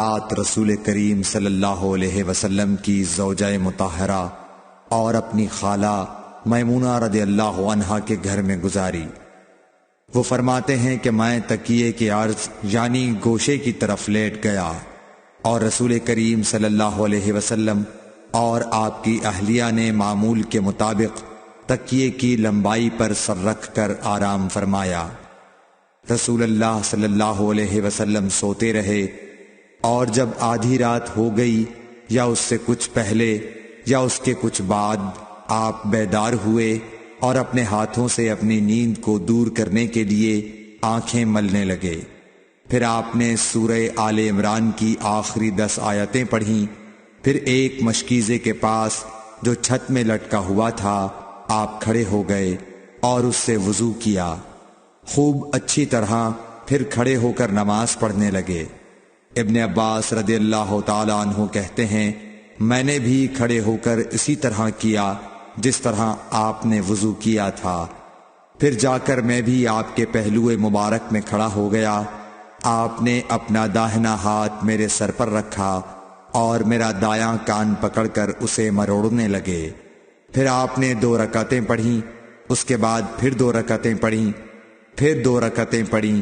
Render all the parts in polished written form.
آت رسول کریم صلی اللہ علیہ وسلم کی زوجہ مطہرہ اور اپنی خالہ میمونہ رضی اللہ عنہا کے گھر میں گزاری۔ وہ فرماتے ہیں کہ میں تکیے کے عرض یعنی گوشے کی طرف لیٹ گیا اور رسول کریم صلی اللہ علیہ وسلم اور آپ کی اہلیہ نے معمول کے مطابق تکیے کی لمبائی پر سر رکھ کر آرام فرمایا۔ رسول اللہ صلی اللہ علیہ وسلم سوتے رہے اور جب آدھی رات ہو گئی یا اس سے کچھ پہلے یا اس کے کچھ بعد آپ بیدار ہوئے اور اپنے ہاتھوں سے اپنی نیند کو دور کرنے کے لیے آنکھیں ملنے لگے۔ پھر آپ نے سورہ آل عمران کی آخری 10 آیتیں پڑھیں۔ پھر ایک مشکیزے کے پاس جو چھت میں لٹکا ہوا تھا آپ کھڑے ہو گئے اور اس سے وضو کیا، خوب اچھی طرح، پھر کھڑے ہو کر نماز پڑھنے لگے۔ ابن عباس رضی اللہ تعالی عنہ کہتے ہیں میں نے بھی کھڑے ہو کر اسی طرح کیا جس طرح آپ نے وضو کیا تھا۔ پھر جا کر میں بھی آپ کے پہلو مبارک میں کھڑا ہو گیا۔ آپ نے اپنا داہنا ہاتھ میرے سر پر رکھا اور میرا دایاں کان پکڑ کر اسے مروڑنے لگے۔ پھر آپ نے 2 رکعتیں پڑھیں، اس کے بعد پھر 2 رکعتیں پڑھیں، پھر 2 رکعتیں پڑھیں،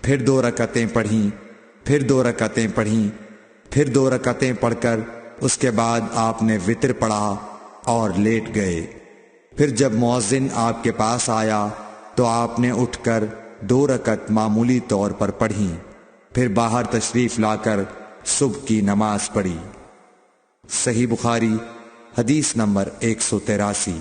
پھر 2 رکعتیں پڑھیں، پھر 2 رکعتیں پڑھیں، پھر 2 رکعتیں پڑھ کر اس کے بعد آپ نے وتر پڑھا اور لیٹ گئے۔ پھر جب مؤذن آپ کے پاس آیا تو آپ نے اٹھ کر 2 رکعت معمولی طور پر پڑھیں، پھر باہر تشریف لا کر صبح کی نماز پڑھی۔ صحیح بخاری حدیث نمبر 183۔